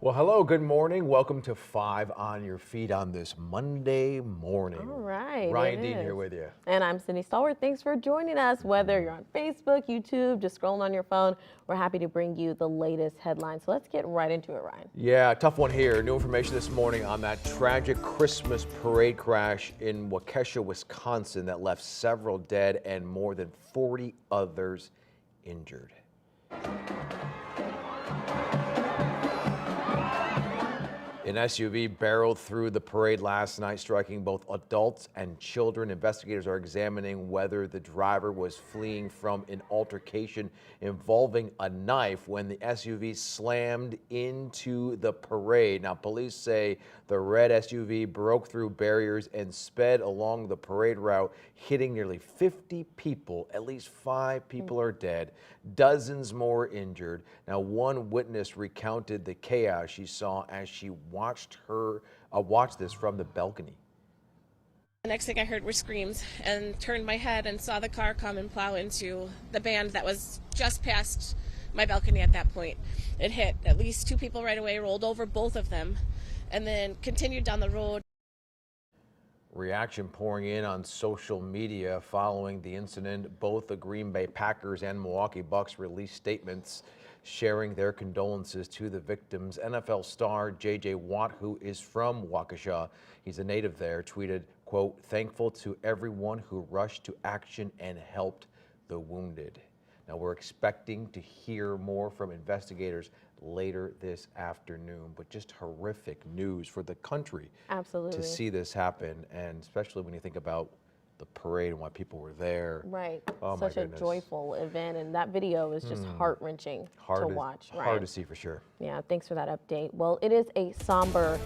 Well, hello, good morning. Welcome to 5 on your feet on this Monday morning. All right, it Ryan Dean here is. with you. And I'm Cindy Stallworth. Thanks for joining us. Whether you're on Facebook, YouTube, just scrolling on your phone, we're happy to bring you the latest headlines. So let's get right into it, Ryan. Yeah, tough one here. New information this morning on that tragic Christmas parade crash in Waukesha, Wisconsin that left several dead and more than 40 others injured. An SUV barreled through the parade last night, striking both adults and children. Investigators are examining whether the driver was fleeing from an altercation involving a knife when the SUV slammed into the parade. Now, police say the red SUV broke through barriers and sped along the parade route, hitting nearly 50 people. At least 5 people are dead, dozens more injured. Now, one witness recounted the chaos she saw as she watched this from the balcony. The next thing I heard were screams and turned my head and saw the car come and plow into the band that was just past my balcony at that point. It hit at least 2 people right away, rolled over both of them, and then continued down the road. Reaction pouring in on social media following the incident. Both the Green Bay Packers and Milwaukee Bucks released statements sharing their condolences to the victims. NFL star J.J. Watt, who is from Waukesha, he's a native there, tweeted, quote, "Thankful to everyone who rushed to action and helped the wounded." Now, we're expecting to hear more from investigators later this afternoon, but just horrific news for the country. Absolutely. To see this happen, and especially when you think about the parade and why people were there. Right. Oh, Such my a goodness. joyful event, and that video is just heart-wrenching to watch. Hard Ryan. to see for sure. Yeah, thanks for that update. Well, it is a somber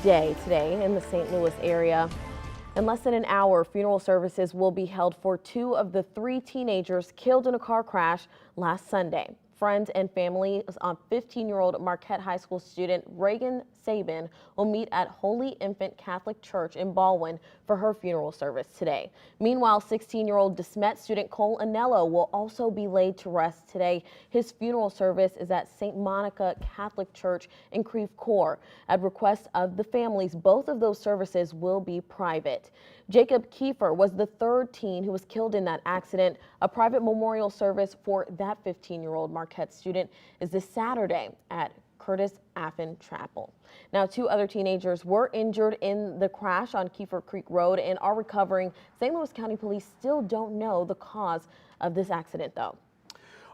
day today in the St. Louis area. In less than an hour, funeral services will be held for 2 of the 3 teenagers killed in a car crash last Sunday. Friends and family of 15-year-old Marquette High School student Reagan Sabin will meet at Holy Infant Catholic Church in Baldwin for her funeral service today. Meanwhile, 16-year-old DeSmet student Cole Anello will also be laid to rest today. His funeral service is at St. Monica Catholic Church in Creve Coeur. At request of the families, both of those services will be private. Jacob Kiefer was the 3rd teen who was killed in that accident. A private memorial service for that 15-year-old Marquette student is this Saturday at Curtis Affin Chapel. Now, 2 other teenagers were injured in the crash on Kiefer Creek Road and are recovering. St. Louis County Police still don't know the cause of this accident, though.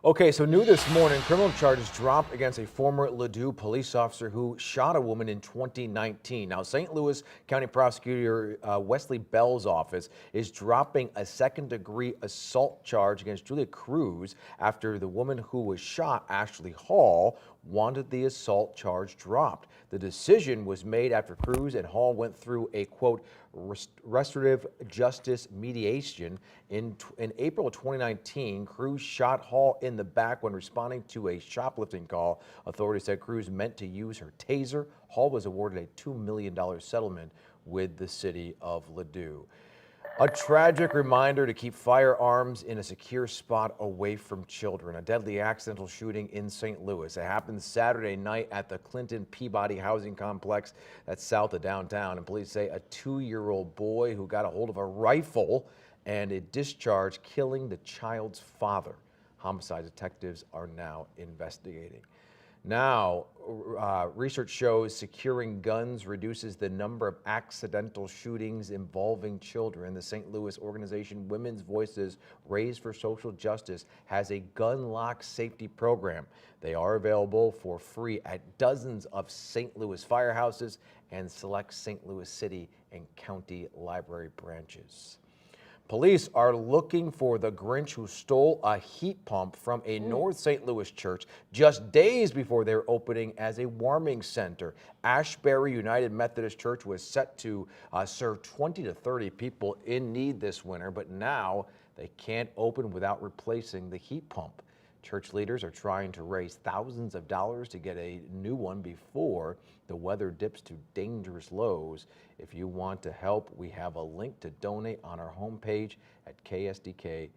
Okay, so new this morning, criminal charges dropped against a former Ladue police officer who shot a woman in 2019. Now, St. Louis County Prosecutor Wesley Bell's office is dropping a 2nd-degree assault charge against Julia Cruz after the woman who was shot, Ashley Hall, wanted the assault charge dropped. The decision was made after Cruz and Hall went through a, quote, restorative justice mediation. In April of 2019, Cruz shot Hall in the back when responding to a shoplifting call. Authorities said Cruz meant to use her taser. Hall was awarded a $2 million settlement with the city of Ladue. A tragic reminder to keep firearms in a secure spot away from children. A deadly accidental shooting in St. Louis. It happened Saturday night at the Clinton Peabody housing complex that's south of downtown. And police say a 2-year-old boy who got a hold of a rifle and a discharge, killing the child's father. Homicide detectives are now investigating. Now, research shows securing guns reduces the number of accidental shootings involving children. The St. Louis organization Women's Voices Raised for Social Justice has a gun lock safety program. They are available for free at dozens of St. Louis firehouses and select St. Louis City and County Library branches. Police are looking for the Grinch who stole a heat pump from a North St. Louis church just days before their opening as a warming center. Ashbury United Methodist Church was set to serve 20 to 30 people in need this winter, but now they can't open without replacing the heat pump. Church leaders are trying to raise thousands of dollars to get a new one before the weather dips to dangerous lows. If you want to help, we have a link to donate on our homepage at ksdk.com.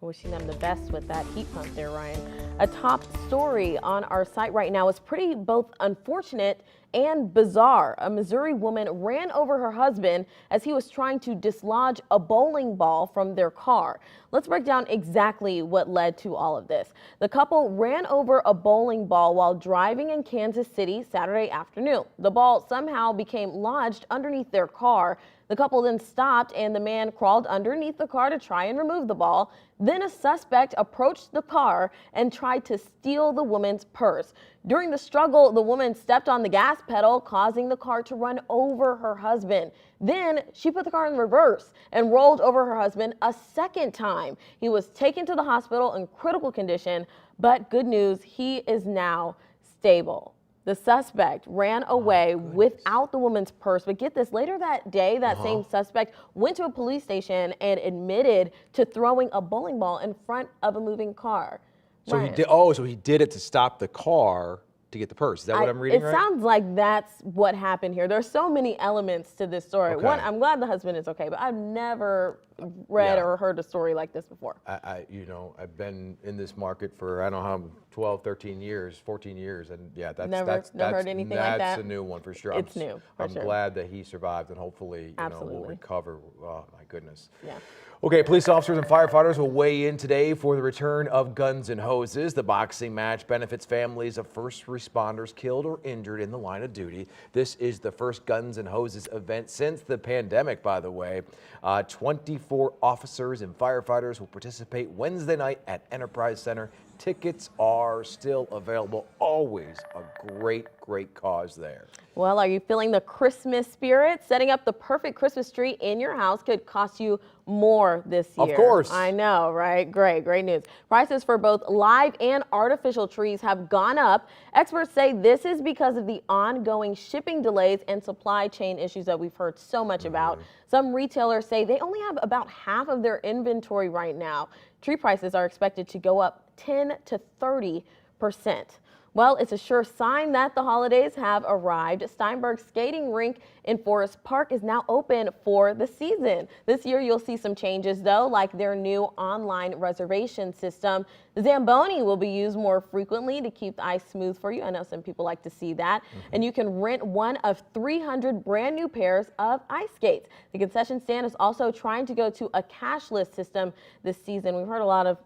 Wishing them the best with that heat pump there, Ryan. A top story on our site right now is pretty both unfortunate and bizarre. A Missouri woman ran over her husband as he was trying to dislodge a bowling ball from their car. Let's break down exactly what led to all of this. The couple ran over a bowling ball while driving in Kansas City Saturday afternoon. The ball somehow became lodged underneath their car. The couple then stopped and the man crawled underneath the car to try and remove the ball. Then a suspect approached the car and tried to steal the woman's purse. During the struggle, the woman stepped on the gas pedal, causing the car to run over her husband. Then she put the car in reverse and rolled over her husband a second time. He was taken to the hospital in critical condition, but good news, he is now stable. The suspect ran away without the woman's purse. But get this, later that day, that same suspect went to a police station and admitted to throwing a bowling ball in front of a moving car. So Ryan. he did. Oh, so he did it to stop the car to get the purse. Is that what I'm reading It right? sounds like that's what happened here. There's so many elements to this story. Okay. One, I'm glad the husband is okay, but I've never read or heard a story like this before. I've been in this market for, I don't know how, 12, 13 years, 14 years. And yeah, Never heard anything like that? That's a new one for sure. It's new, for I'm sure. glad that he survived and hopefully, we'll Absolutely. recover. Oh my goodness. Yeah. Okay, police officers and firefighters will weigh in today for the return of Guns and Hoses. The boxing match benefits families of first responders killed or injured in the line of duty. This is the first Guns and Hoses event since the pandemic, by the way. 24 officers and firefighters will participate Wednesday night at Enterprise Center. Tickets are still available. Always a great cause there. Well, are you feeling the Christmas spirit? Setting up the perfect Christmas tree in your house could cost you more this year. Of course. I know, right? Great news. Prices for both live and artificial trees have gone up. Experts say this is because of the ongoing shipping delays and supply chain issues that we've heard so much about. Some retailers say they only have about half of their inventory right now. Tree prices are expected to go up 10 to 30%. Well, it's a sure sign that the holidays have arrived. Steinberg Skating Rink in Forest Park is now open for the season. This year, you'll see some changes, though, like their new online reservation system. The Zamboni will be used more frequently to keep the ice smooth for you. I know some people like to see that. And you can rent one of 300 brand new pairs of ice skates. The concession stand is also trying to go to a cashless system this season. We've heard a lot of,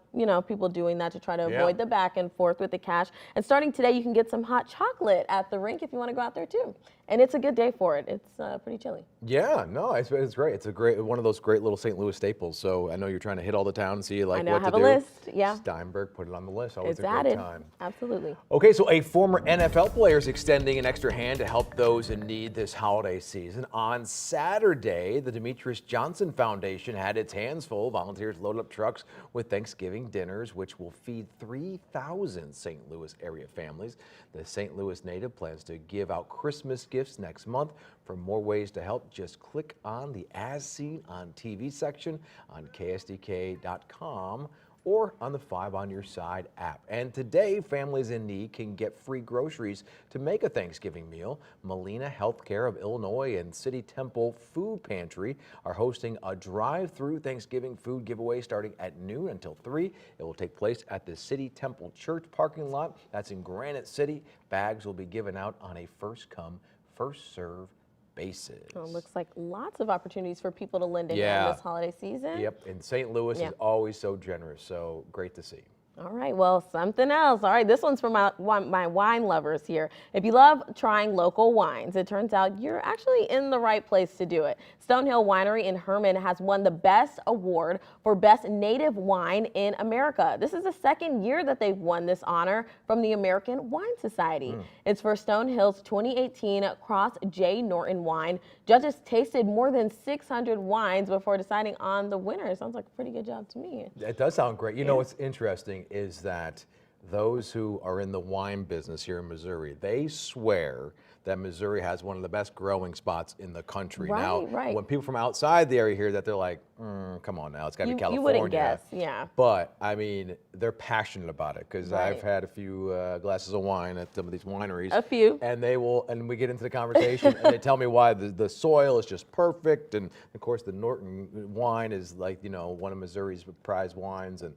people doing that to try to avoid the back and forth with the cash. And starting today, you can get some hot chocolate at the rink if you want to go out there too. And it's a good day for it. It's pretty chilly. Yeah, no, it's great. It's one of those great little St. Louis staples. So I know you're trying to hit all the town and see what to do. I have a list. Yeah. Steinberg, put it on the list. Always It's a great added. time. Absolutely. Okay, so a former NFL player is extending an extra hand to help those in need this holiday season. On Saturday, the Demetrius Johnson Foundation had its hands full. Volunteers loaded up trucks with Thanksgiving dinners, which will feed 3,000 St. Louis area families. The St. Louis native plans to give out Christmas gifts next month. For more ways to help, just click on the As Seen on TV section on KSDK.com or on the 5 on Your Side app. And today, families in need can get free groceries to make a Thanksgiving meal. Molina Healthcare of Illinois and City Temple Food Pantry are hosting a drive-through Thanksgiving food giveaway starting at noon until 3. It will take place at the City Temple Church parking lot. That's in Granite City. Bags will be given out on a first-come, first-served basis. Well, it looks like lots of opportunities for people to lend a hand this holiday season. Yep, and St. Louis is always so generous, so great to see. All right, well, something else. All right, this one's for my wine lovers here. If you love trying local wines, it turns out you're actually in the right place to do it. Stonehill Winery in Herman has won the Best Award for Best Native Wine in America. This is the second year that they've won this honor from the American Wine Society. It's for Stonehill's 2018 Cross J. Norton wine. Judges tasted more than 600 wines before deciding on the winner. Sounds like a pretty good job to me. It does sound great. You know what's interesting is that those who are in the wine business here in Missouri, they swear that Missouri has one of the best growing spots in the country. Right, Now, right. when people from outside the area hear that, they're like, come on now, it's got to be California. You wouldn't guess, yeah. But, I mean, they're passionate about it because Right. I've had a few glasses of wine at some of these wineries. A few. And we get into the conversation and they tell me why the soil is just perfect. And, of course, the Norton wine is like, one of Missouri's prized wines. And,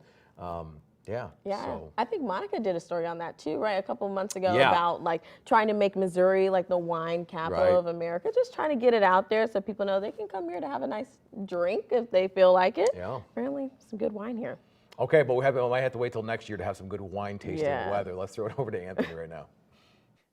yeah. So. I think Monica did a story on that too, right? A couple of months ago Yeah. about like trying to make Missouri like the wine capital Right. of America. Just trying to get it out there so people know they can come here to have a nice drink if they feel like it. Yeah. Apparently some good wine here. Okay, but we might have to wait till next year to have some good wine tasting Yeah. weather. Let's throw it over to Anthony right now.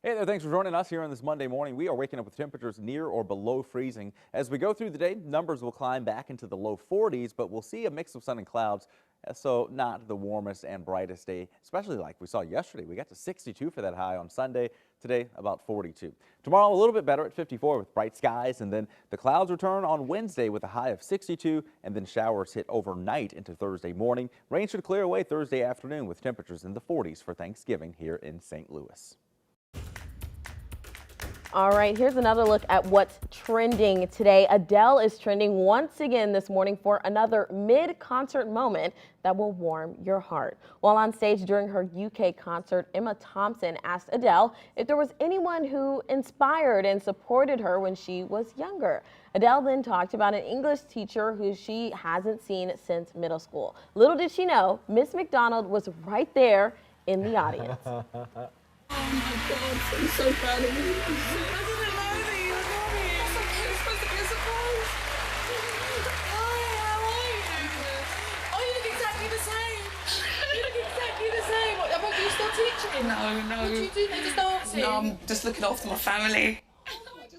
Hey there, thanks for joining us here on this Monday morning. We are waking up with temperatures near or below freezing. As we go through the day, numbers will climb back into the low 40s, but we'll see a mix of sun and clouds. So not the warmest and brightest day, especially like we saw yesterday. We got to 62 for that high on Sunday. Today, about 42. Tomorrow, a little bit better at 54 with bright skies, and then the clouds return on Wednesday with a high of 62, and then showers hit overnight into Thursday morning. Rain should clear away Thursday afternoon with temperatures in the 40s for Thanksgiving here in St. Louis. All right, here's another look at what's trending today. Adele is trending once again this morning for another mid-concert moment that will warm your heart. While on stage during her UK concert, Emma Thompson asked Adele if there was anyone who inspired and supported her when she was younger. Adele then talked about an English teacher who she hasn't seen since middle school. Little did she know, Miss McDonald was right there in the audience. Oh my God, I'm so proud of you. I didn't know that you were coming. It's okay, it's supposed to be a surprise. Hi, how are you? Oh, you look exactly the same. You look exactly the same. What, about you still teaching? No. What do you do? They just dancing? No, I'm just looking after my family.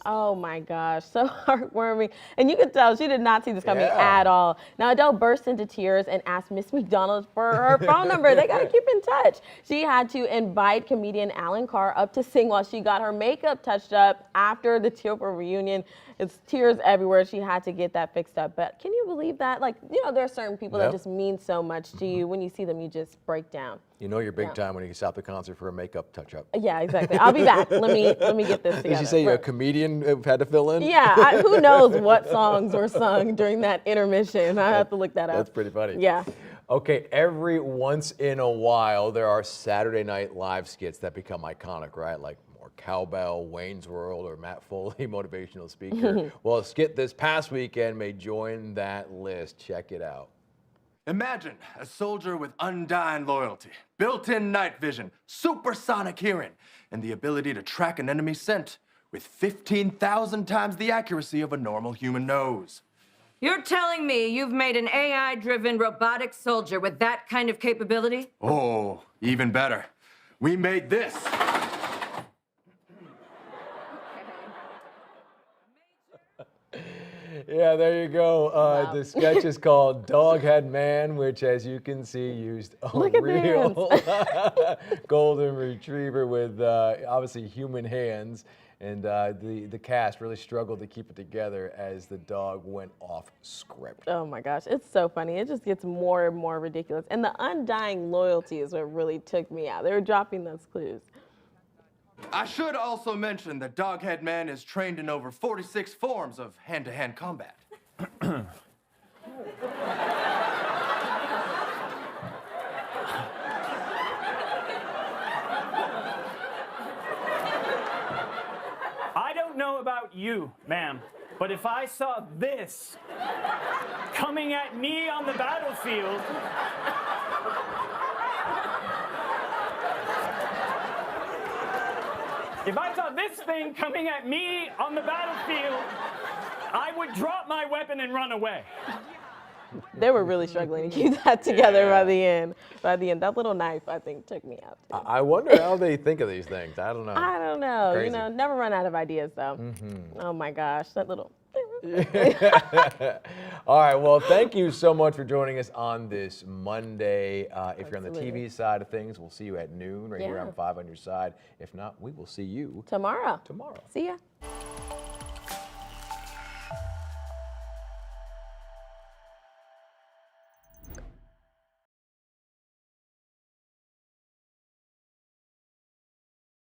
Oh my gosh, so heartwarming. And you could tell she did not see this coming at all. Now Adele burst into tears and asked Miss McDonald for her phone number. They got to keep in touch. She had to invite comedian Alan Carr up to sing while she got her makeup touched up after the Tearful reunion. It's tears everywhere. She had to get that fixed up. But can you believe that? Like, there are certain people that just mean so much to you. When you see them, you just break down. You know you're big time when you stop the concert for a makeup touch-up. Yeah, exactly. I'll be back. Let me get this together. Did she say a comedian had to fill in? Yeah, who knows what songs were sung during that intermission? I have to look that up. That's pretty funny. Yeah. Okay, every once in a while, there are Saturday Night Live skits that become iconic, right? Like more Cowbell, Wayne's World, or Matt Foley, motivational speaker. Well, a skit this past weekend may join that list. Check it out. Imagine a soldier with undying loyalty, built-in night vision, supersonic hearing, and the ability to track an enemy scent with 15,000 times the accuracy of a normal human nose. You're telling me you've made an AI-driven robotic soldier with that kind of capability? Oh, even better. We made this. Yeah, there you go. The sketch is called Doghead Man, which, as you can see, used a real golden retriever with obviously human hands. And the cast really struggled to keep it together as the dog went off script. Oh my gosh, it's so funny. It just gets more and more ridiculous. And the undying loyalty is what really took me out. They were dropping those clues. I should also mention that Doghead Man is trained in over 46 forms of hand-to-hand combat. I don't know about you, ma'am, but if I saw this coming at me on the battlefield, if I saw this thing coming at me on the battlefield, I would drop my weapon and run away. They were really struggling to keep that together by the end. By the end, that little knife, I think, took me out. Too. I wonder how they think of these things. I don't know. I don't know. Crazy. Never run out of ideas, though. Oh my gosh, that little. All right, well, thank you so much for joining us on this Monday. If you're on the TV side of things, we'll see you at noon right here on 5 on your side. If not, we will see you tomorrow. tomorrow. See ya.